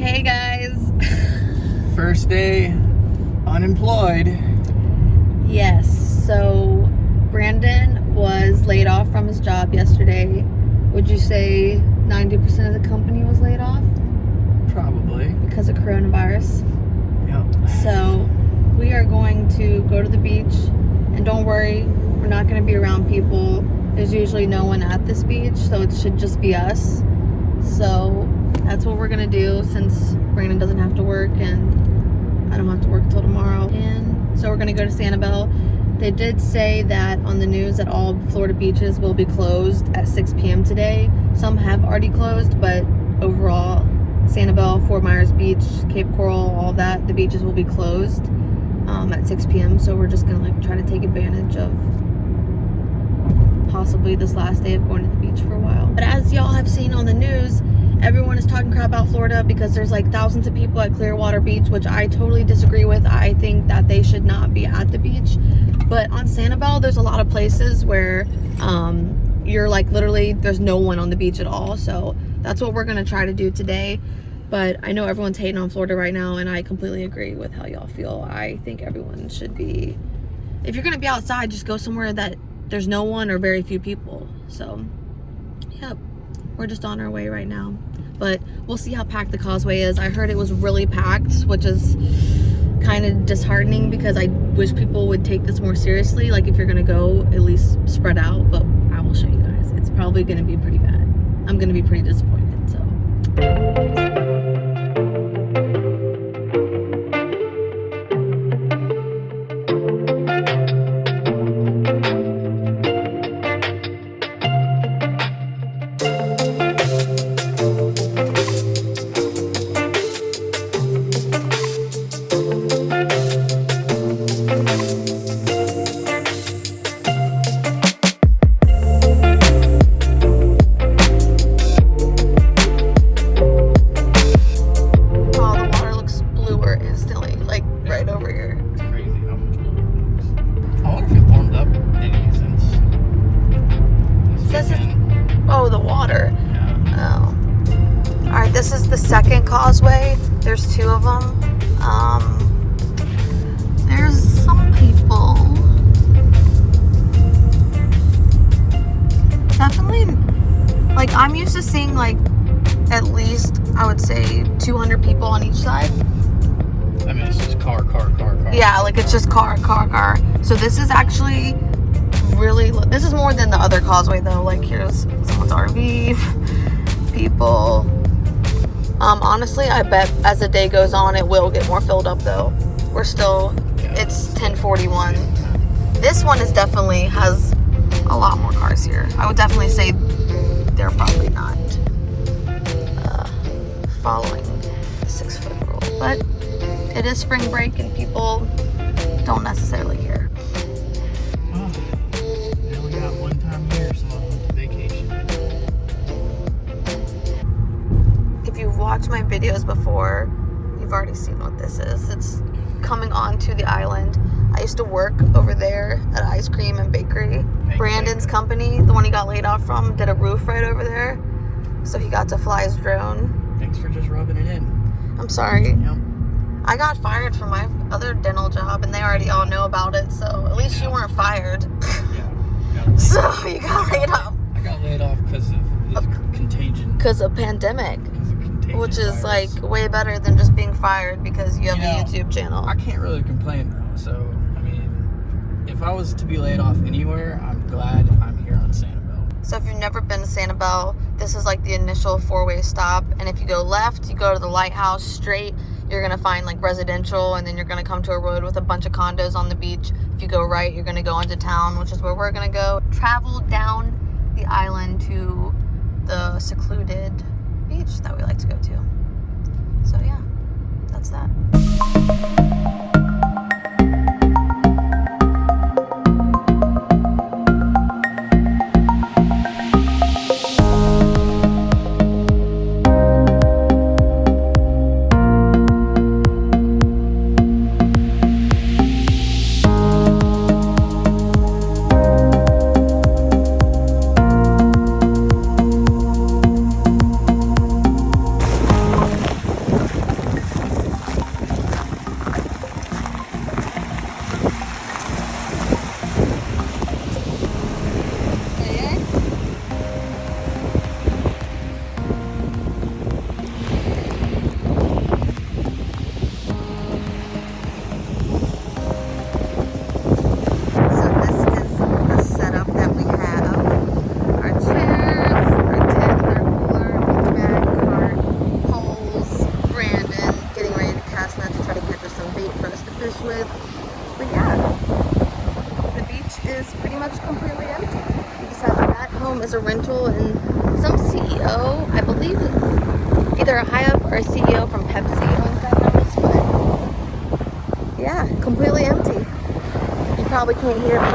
Hey guys. First day unemployed. Yes, so Brandon was laid off from his job yesterday. Would you say 90% of the company was laid off? Probably. Because of coronavirus. Yep. So we are going to go to the beach, and don't worry, we're not going to be around people. There's usually no one at this beach, so it should just be us. So that's what we're going to do since Brandon doesn't have to work and I don't have to work till tomorrow. And so we're going to go to Sanibel. They did say that on the news that all Florida beaches will be closed at 6 p.m. today. Some have already closed, but overall, Sanibel, Fort Myers Beach, Cape Coral, all that, the beaches will be closed at 6 p.m. So we're just going to try to take advantage of possibly this last day of going to the beach for a while. But as y'all have seen on the news, everyone is talking crap about Florida because there's thousands of people at Clearwater Beach, which I totally disagree with. I think that they should not be at the beach. But on Sanibel, there's a lot of places where you're literally, there's no one on the beach at all. So that's what we're going to try to do today. But I know everyone's hating on Florida right now, and I completely agree with how y'all feel. I think everyone should be, if you're going to be outside, just go somewhere that there's no one or very few people. So, yep, we're just on our way right now. But we'll see how packed the causeway is. I heard it was really packed, which is kind of disheartening because I wish people would take this more seriously. If you're gonna go, at least spread out. But I will show you guys. It's probably gonna be pretty bad. I'm gonna be pretty disappointed, so. This is the second causeway. There's two of them. There's some people. Definitely, I'm used to seeing at least, I would say 200 people on each side. I mean, it's just car. Yeah, it's just car. So this is actually really, this is more than the other causeway though. Here's someone's RV, people. Honestly, I bet as the day goes on, it will get more filled up though. We're still, it's 10:41. This one is definitely has a lot more cars here. I would definitely say they're probably not following the 6-foot rule, but it is spring break and people don't necessarily care. Well, now we got one time a year, so I'll go to vacation. If you've watched my videos before, you've already seen what this is. It's coming onto the island. I used to work over there at Ice Cream and Bakery. Brandon's company, the one he got laid off from, did a roof right over there. So he got to fly his drone. Thanks for just rubbing it in. I'm sorry. Yep. I got fired from my other dental job and they already all know about it. So at least you weren't fired. Yeah. So you got laid off. I got laid off because of contagion. Because of pandemic. Which is virus. way better than just being fired because you have a YouTube channel. I can't really complain though. So, I mean, if I was to be laid off anywhere, I'm glad I'm here on Sanibel. So if you've never been to Sanibel, this is the initial 4-way stop. And if you go left, you go to the lighthouse. Straight, you're going to find residential, and then you're going to come to a road with a bunch of condos on the beach. If you go right, you're going to go into town, which is where we're going to go. Travel down the island to the secluded beach that we like to go to. So yeah, that's that. But yeah, the beach is pretty much completely empty. Besides that, home is a rental, and some CEO, I believe it's either a high up or a CEO from Pepsi owns that house, but yeah, completely empty. You probably can't hear me.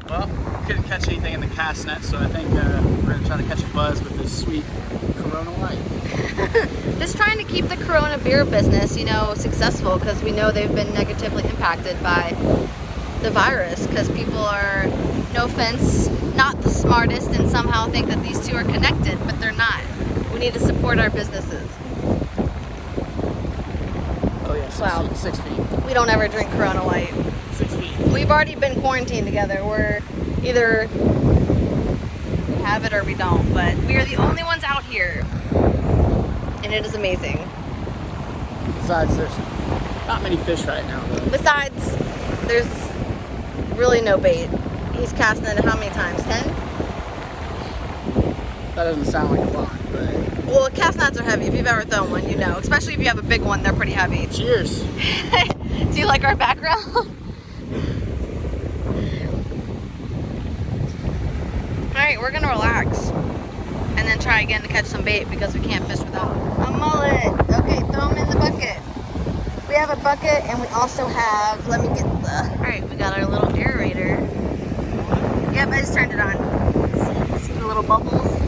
Well, couldn't catch anything in the cast net, so I think we're gonna try to catch a buzz with this sweet Corona Light. Just trying to keep the Corona beer business, you know, successful, because we know they've been negatively impacted by the virus, because people are, no offense, not the smartest and somehow think that these two are connected, but they're not. We need to support our businesses. Oh yeah, 6 feet. We don't ever drink Corona Light. 6 feet. We've already been quarantined together. We're either we have it or we don't, but we are the only ones out here, and it is amazing. Besides, there's not many fish right now, though. Besides, there's really no bait. He's casting it how many times? 10? That doesn't sound like a lot, but... Well, cast nets are heavy. If you've ever thrown one, you know. Especially if you have a big one, they're pretty heavy. Cheers. Do you like our background? Alright, we're gonna relax. And then try again to catch some bait because we can't fish without a mullet. Okay, throw them in the bucket. We have a bucket and we also have, let me get the, alright, we got our little aerator. Yep, I just turned it on. See the little bubbles?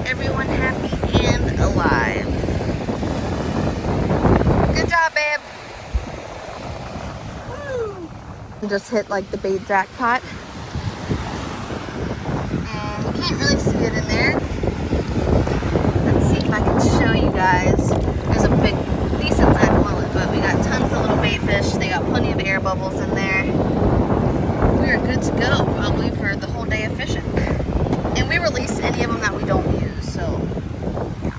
Everyone happy and alive. Good job, babe. Woo. Just hit like the bait jackpot. And you can't really see it in there. Let's see if I can show you guys. There's a big, decent sized mullet, but we got tons of little bait fish. They got plenty of air bubbles in there. We are good to go, probably for the whole day of fishing. And we release any of them that we don't use, so yeah.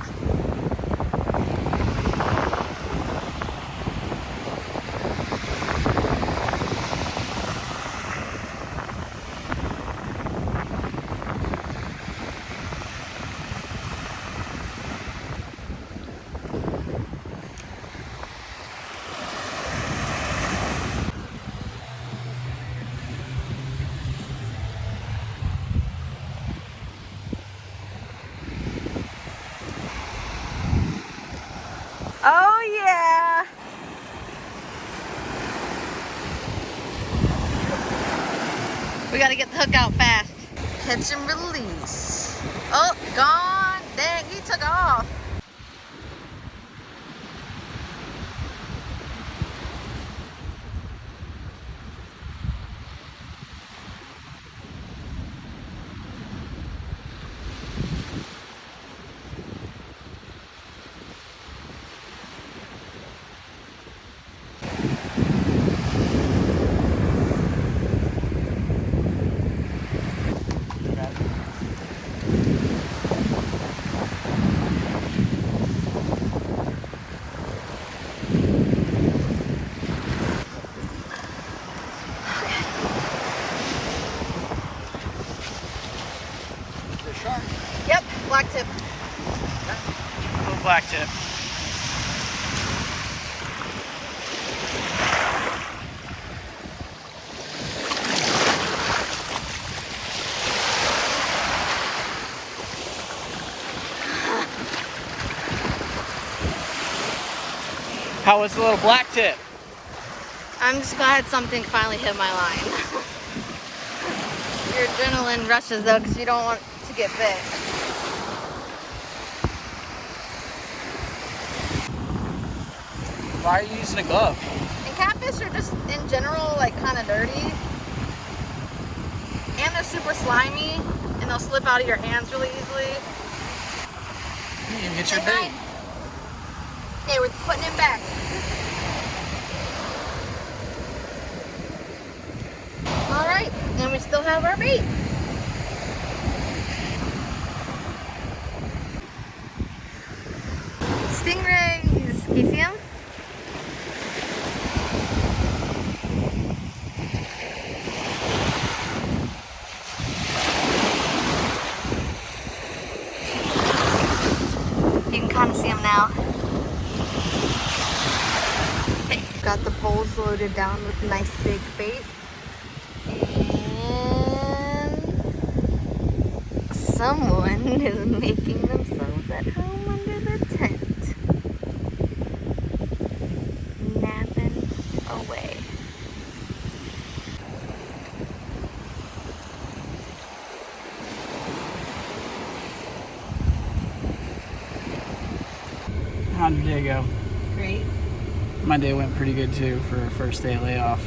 Oh yeah! We gotta get the hook out fast. Catch and release. Oh, gone. Dang, he took off. Yep, black tip. A little black tip. How was the little black tip? I'm just glad something finally hit my line. Your adrenaline rushes though because you don't want to get bit. Why are you using a glove? And catfish are just in general like kind of dirty. And they're super slimy and they'll slip out of your hands really easily. You didn't even get your Say bait. Okay, we're putting him back. All right, and we still have our bait. Stingrays. Can you see them? You can kind of see them now. Okay, got the poles loaded down with nice big bait. And someone is making themselves at home under the tent. Napping away. How'd your day go? Great. My day went pretty good too for a first day of layoff.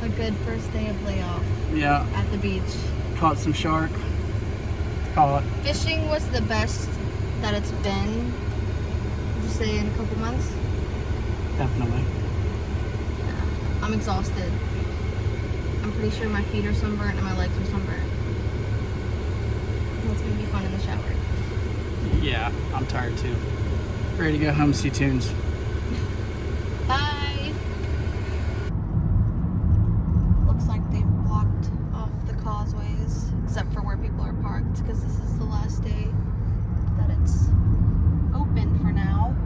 A good first day of layoff Yeah, at the beach. caught some shark. Caught. Fishing was the best that it's been, would you say, in a couple months? Definitely. Yeah. I'm exhausted. I'm pretty sure my feet are sunburnt and my legs are sunburnt. It's gonna be fun in the shower. Yeah, I'm tired too. Ready to go home, see tunes. Bye! Looks like they've blocked off the causeways, except for where people are parked, because this is the last day that it's open for now.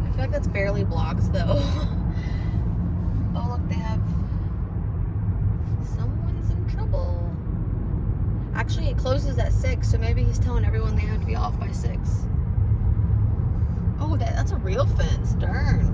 I feel like that's barely blocked though. Oh look, they have... Someone's in trouble. Actually, it closes at 6, so maybe he's telling everyone they have to be off by 6. Oh, that's a real fence. Darn.